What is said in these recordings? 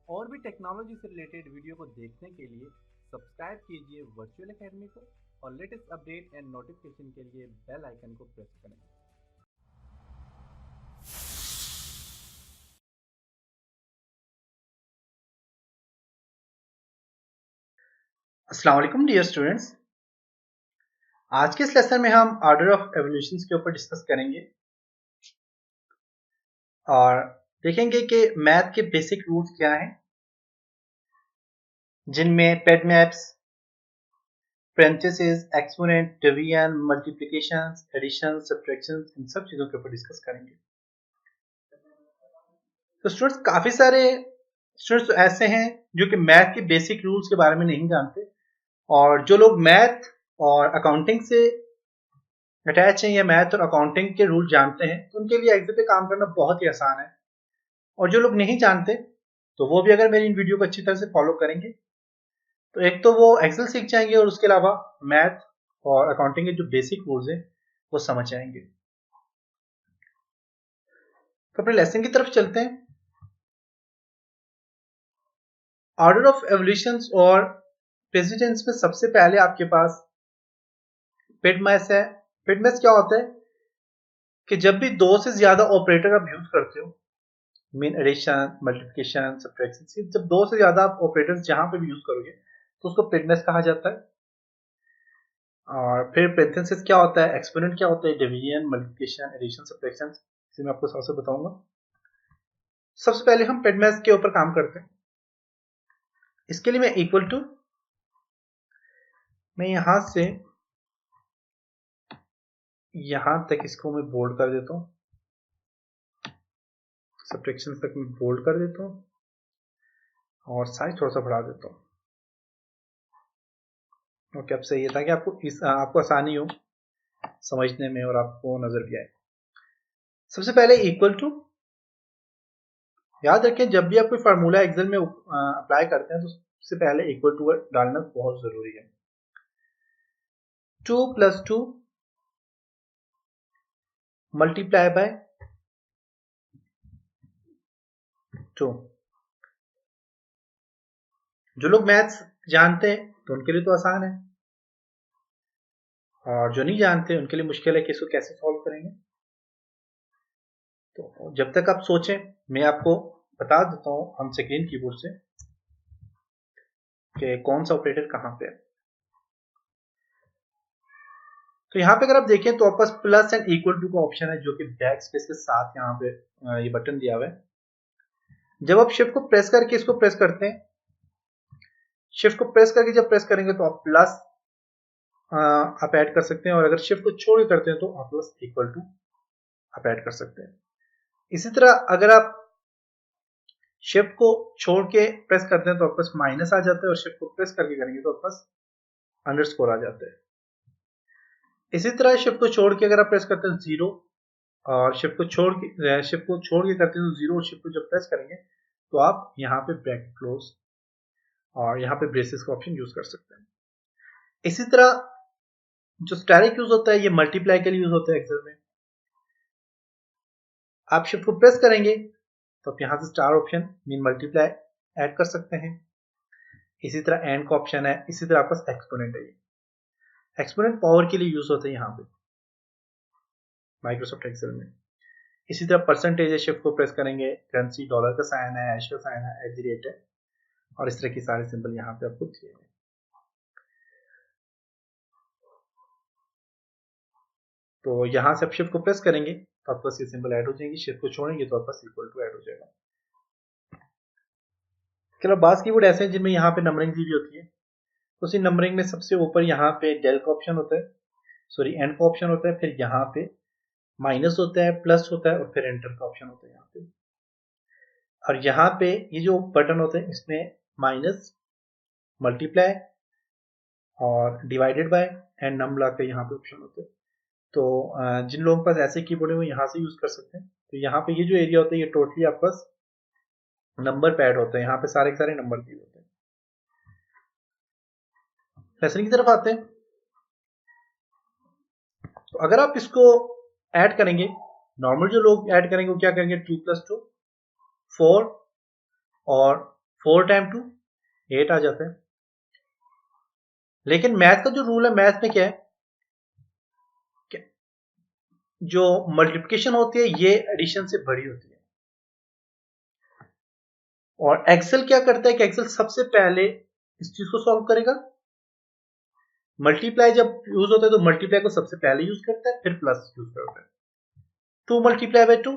और भी टेक्नोलॉजी से रिलेटेड वीडियो को देखने के लिए सब्सक्राइब कीजिए वर्चुअल एकेडमी को और लेटेस्ट अपडेट एंड नोटिफिकेशन के लिए बेल आइकन को प्रेस करें। अस्सलाम वालेकुम डियर स्टूडेंट्स। आज के इस लेसन में हम ऑर्डर ऑफ एवोल्यूशंस के ऊपर डिस्कस करेंगे और देखेंगे कि मैथ के बेसिक रूल्स क्या हैं, जिनमें पेडमैप्स, parenthesis, exponent, division, multiplications, addition, subtractions, इन सब चीजों के ऊपर डिस्कस करेंगे। तो स्टूडेंट्स, काफी सारे स्टूडेंट्स ऐसे हैं जो कि मैथ के बेसिक रूल्स के बारे में नहीं जानते, और जो लोग मैथ और अकाउंटिंग से अटैच हैं या मैथ और अकाउंटिंग के रूल जानते हैं, तो उनके लिए एग्जाम पे काम करना बहुत ही आसान है। और जो लोग नहीं जानते, तो वो भी अगर मेरी इन वीडियो को अच्छी तरह से फॉलो करेंगे तो एक तो वो एक्सेल सीख जाएंगे और उसके अलावा मैथ और अकाउंटिंग के जो बेसिक रूल्स हैं वो समझ जाएंगे। तो अपने लेसन की तरफ चलते हैं। ऑर्डर ऑफ एवोल्यूशंस और प्रेसिडेंस में सबसे पहले आपके पास पेडमैस है। पेडमैस क्या होता है कि जब भी दो से ज्यादा ऑपरेटर आप यूज करते हो, मीन एडिशन, मल्टीप्लिकेशन, सब्ट्रैक्शन, जब दो से ज्यादा आप ऑपरेटर्स जहां पे भी यूज करोगे तो उसको पेडमैस कहा जाता है। और फिर पेरेंथेसिस क्या होता है, एक्सपोनेंट क्या होता है, डिवीजन, मल्टीप्लिकेशन, एडिशन, सब्ट्रैक्शन, इसे मैं आपको सबसे बताऊंगा। सबसे पहले हम पेडमैस के ऊपर काम करते हैं। इसके लिए मैं इक्वल टू, मैं यहां से यहां तक इसको मैं बोल्ड कर देता हूं, सब्ट्रैक्शन तक मैं बोल्ड कर देता हूं और साइज थोड़ा सा बढ़ा देता हूं। ओके, अब सही था कि आपको आसानी हो समझने में और आपको नजर भी आए। सबसे पहले इक्वल टू, याद रखें जब भी आप कोई फार्मूला एक्सेल में अप्लाई करते हैं तो सबसे पहले इक्वल टू डालना बहुत जरूरी है। 2 + 2 मल्टीप्लाई बाय 2। जो लोग मैथ्स जानते हैं तो उनके लिए तो आसान है, और जो नहीं जानते उनके लिए मुश्किल है कि इसको कैसे सॉल्व करेंगे। तो जब तक आप सोचें, मैं आपको बता देता हूं हम स्क्रीन कीबोर्ड से कि कौन सा ऑपरेटर कहां पे है। तो यहाँ पे अगर आप देखें तो आपके पास प्लस एंड इक्वल टू का ऑप्शन है, जो कि बैक स्पेस के साथ यहाँ पे ये बटन दिया हुआ है। जब आप शिफ्ट को प्रेस करके इसको प्रेस करते हैं, शिफ्ट को प्रेस करके जब प्रेस करेंगे तो आप प्लस आप ऐड कर सकते हैं, और अगर शिफ्ट को छोड़ के करते हैं तो आप प्लस इक्वल टू आप ऐड कर सकते हैं। इसी तरह अगर आप शिफ्ट को छोड़ के प्रेस करते हैं तो आपके पास माइनस आ जाता है, और शिफ्ट को प्रेस करके करेंगे तो आपके पास अंडरस्कोर आ जाता है। इसी तरह शिफ्ट को छोड़ के अगर आप प्रेस करते हैं जीरो, और शिफ्ट को छोड़ के करते हैं तो जीरो, और शिफ्ट को जब प्रेस करेंगे तो आप यहाँ पे ब्रैकेट क्लोज और यहाँ पे ब्रेसेस का ऑप्शन यूज कर सकते हैं। इसी तरह जो स्टैटिक यूज होता है ये मल्टीप्लाई के लिए यूज होता है एक्सेल में। आप शिफ्ट को प्रेस करेंगे तो आप यहाँ से star option mean multiply add कर सकते हैं। इसी तरह एंड का ऑप्शन है। इसी तरह आपके पास एक्सपोनेंट है, एक्सपोनेंट पावर के लिए यूज होता है यहाँ पे माइक्रोसॉफ्ट एक्सेल में। इसी तरह परसेंटेज है, शिफ्ट को प्रेस करेंगे, करेंसी डॉलर का साइन है, हैश का साइन है, एट है, और इस तरह की सारे सिंबल यहाँ पे आपको दिए हैं। तो यहाँ से आप शिफ्ट को प्रेस करेंगे तो आपके पास ये सिंबल ऐड हो जाएंगे, शिफ्ट को छोड़ेंगे तो आपके पास इक्वल टू ऐड हो जाएगा। चलो, बास कीबोर्ड ऐसे हैं जिनमें यहाँ पे नंबरिंग दी होती है। उसी नंबरिंग में सबसे ऊपर यहाँ पे डेल का ऑप्शन होता है, सॉरी एंड का ऑप्शन होता है, फिर यहाँ पे माइनस होता है, प्लस होता है, और फिर एंटर का ऑप्शन होता है यहाँ पे। और यहाँ पे ये जो बटन होते हैं इसमें माइनस, मल्टीप्लाई और डिवाइडेड बाय एंड नम ला के यहाँ पे ऑप्शन होते हैं। तो जिन लोगों के पास ऐसे कीबोर्ड है वो यहाँ से यूज कर सकते हैं। तो यहाँ पे ये जो एरिया होता है ये टोटली आपके पास नंबर पैड होते हैं, यहाँ पे सारे के सारे नंबर दिए होते हैं। लेसन की तरफ आते हैं। तो अगर आप इसको ऐड करेंगे, नॉर्मल जो लोग ऐड करेंगे वो क्या करेंगे, 2 + 2 4 और 4 टाइम 2 8 आ जाता है। लेकिन मैथ का जो रूल है, मैथ में क्या है, जो मल्टीप्लिकेशन होती है ये एडिशन से बड़ी होती है। और एक्सेल क्या करता है कि एक्सेल सबसे पहले इस चीज को सॉल्व करेगा। मल्टीप्लाई जब यूज होता है तो मल्टीप्लाई को सबसे पहले यूज करता है, फिर प्लस यूज करता है। 2 मल्टीप्लाई बाय 2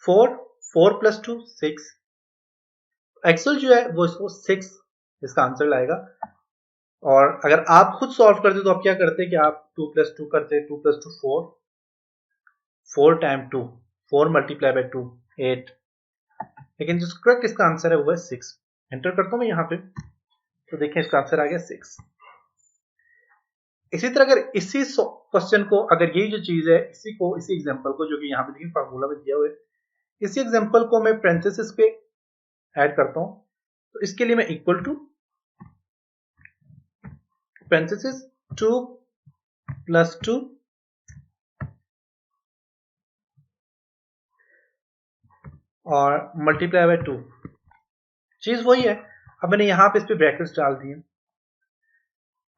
4, 4 प्लस 2 6। एक्सेल जो है वो इसको 6 इसका आंसर लाएगा। और अगर आप खुद सॉल्व करते तो आप क्या करते कि आप 2 प्लस 2 करते, 2 प्लस 2 4, 4 टाइम 2 4 मल्टीप्लाई बाय 2 8। लेकिन जो करेक्ट इसका आंसर है वो है 6। एंटर करता हूं मैं यहाँ पे, तो देखें इसका आंसर आ गया 6। इसी तरह अगर इसी क्वेश्चन को, अगर यही जो चीज है इसी एग्जांपल को जो कि यहाँ पे देखिए फार्मूला में दिया हुआ है, इसी एग्जांपल को मैं पेरेंथेसिस पे ऐड करता हूं, तो इसके लिए मैं इक्वल टू पेरेंथेसिस 2 प्लस 2 और मल्टीप्लाई बाय 2, चीज वही है। अब मैंने यहां पे इस पे ब्रैकेट्स डाल दिए।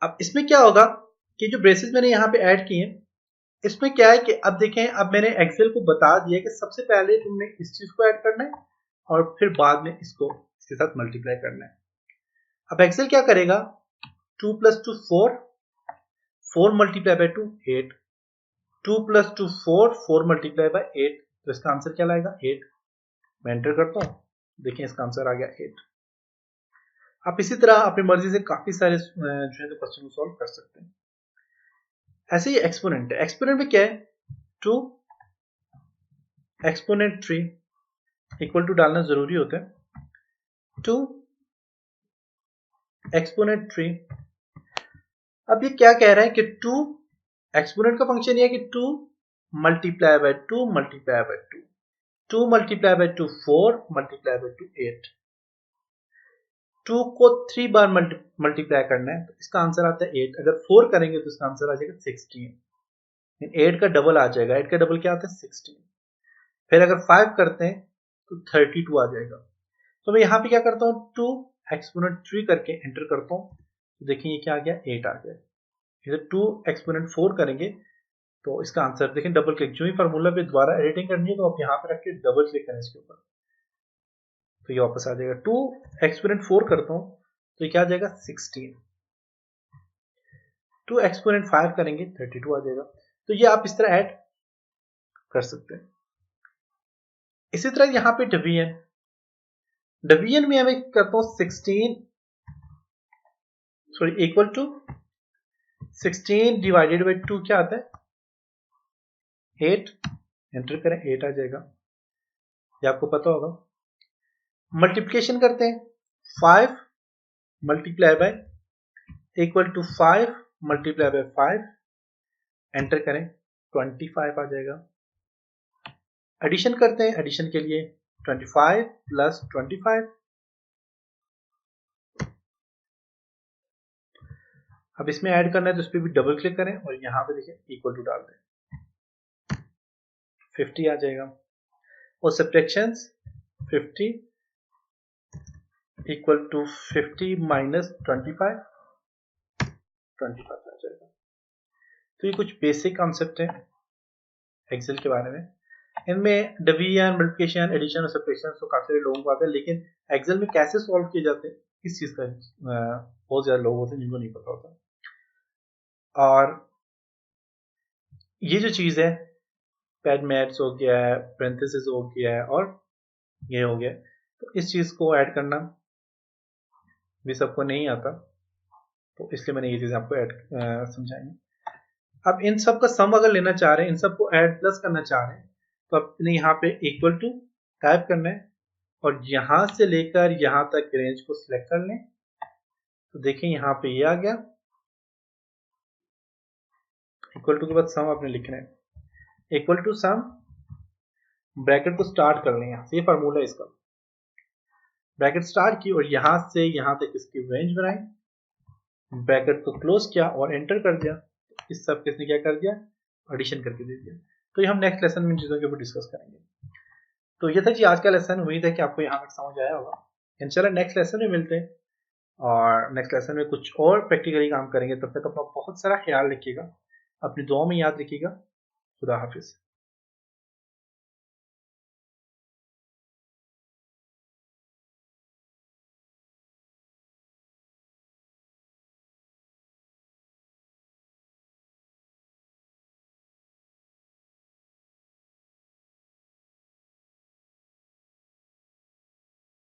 अब इसमें क्या होगा कि जो ब्रेसेस मैंने यहाँ पे ऐड किए, इसमें क्या है कि अब देखें, अब मैंने एक्सेल को बता दिया कि सबसे पहले तुमने इस चीज को ऐड करना है और फिर बाद में इसको इसके साथ मल्टीप्लाई करना है। अब एक्सेल क्या करेगा, 2 plus 2 4, 4 multiply by 2 8, 2 plus 2 4, 4 multiply by 8, तो इसका आंसर क्या लाएगा 8। मैं एंटर करता हूं, देखिए इसका आंसर आ गया 8। आप इसी तरह अपनी मर्जी से काफी सारे जो है तो क्वेश्चन को सॉल्व कर सकते हैं। ऐसे ही एक्सपोनेंट है, एक्सपोनेंट में क्या है, 2 एक्सपोनेंट 3 इक्वल टू डालना जरूरी होता है। 2 एक्सपोनेंट 3, अब ये क्या कह रहा है कि 2 एक्सपोनेंट का फंक्शन ये है कि 2 multiply by 2 multiply by 2, 2 multiply by 2 4 multiply by 2 8। 2 को 3 बार मल्टीप्लाई करना है, तो इसका आंसर आता है 8। अगर 4 करेंगे तो इसका आंसर आ जाएगा 16। 8 का डबल आ जाएगा, 8 का डबल क्या आता है 16। फिर अगर 5 करते हैं तो 32 आ जाएगा। तो मैं यहाँ पे क्या करता हूँ, 2 एक्सपोनेंट 3 करके एंटर करता हूँ, तो देखिए ये क्या आ गया 8 आ गया। इधर 2 एक्सपोनेंट 4 करेंगे तो इसका आंसर देखें, डबल क्लिक, जो ही फार्मूला पे दोबारा एडिटिंग करनी है तो आप यहाँ पे रख के डबल क्लिक करें इसके ऊपर, तो ये वापस आ जाएगा। 2 एक्सपोनेंट 4 करता हूँ तो ये क्या आ जाएगा 16। 2 एक्सपोनेंट 5 करेंगे 32 आ जाएगा। तो ये आप इस तरह ऐड कर सकते हैं। इसी तरह यहाँ पे डिवीजन, डिवीजन में हमें करता हूँ 16 sorry equal to 16 divided by 2 क्या आता है 8। एंटर करें 8 आ जाएगा, ये आपको पता होगा। मल्टीप्लिकेशन करते हैं 5 multiply by equal to 5 multiply by 5, enter करें 25 आ जाएगा। एडिशन करते हैं, एडिशन के लिए 25 प्लस 25, अब इसमें ऐड करना है तो इस पर भी डबल क्लिक करें और यहाँ पे देखिए इक्वल टू डाल दें, 50 आ जाएगा। और सब्ट्रैक्शंस 50 इक्वल टू 50 माइनस 25 आ जाएगा। तो ये कुछ बेसिक कॉन्सेप्ट है एक्सेल के बारे में। इनमें डिवीजन, मल्टीप्लिकेशन, एडिशन और सब्ट्रैक्शन तो काफी सारे लोगों को आता है, लेकिन एक्सेल में कैसे सॉल्व किए जाते हैं इस चीज का बहुत ज्यादा लोग होते हैं जिनको नहीं पता होता। और ये जो चीज है पैड मैथ्स हो गया है, पेरेंथेसिस हो गया है और ये हो गया, तो इस चीज को ऐड करना भी सबको नहीं आता, तो इसलिए मैंने ये चीज आपको ऐड समझाई। अब इन सब का सम अगर लेना चाह रहे हैं, इन सबको ऐड प्लस करना चाह रहे हैं, तो अपने यहाँ पे इक्वल टू टाइप करना है और यहां से लेकर यहां तक रेंज को सिलेक्ट कर लें, तो देखें यहाँ पे ये आ गया। इक्वल टू के बाद सम आपने लिखना है, इक्वल टू सम, ब्रैकेट को स्टार्ट कर लें, यहाँ से ये फार्मूला है इसका, ब्रैकेट स्टार्ट की और यहां से यहां तक इसकी रेंज बनाई, ब्रैकेट को क्लोज किया और एंटर कर दिया। इस सब किसने क्या कर दिया, एडिशन करके दे दिया। तो ये हम नेक्स्ट लेसन में इन चीजों के ऊपर डिस्कस करेंगे। तो ये था जी आज का लेसन। उम्मीद है कि आपको यहाँ तक समझ आया होगा। इंशाल्लाह नेक्स्ट लेसन में मिलते हैं और नेक्स्ट लेसन में कुछ और प्रैक्टिकली काम करेंगे। तब तक अपना बहुत सारा ख्याल रखिएगा, अपनी दुआ में याद रखिएगा। खुदा हाफिज।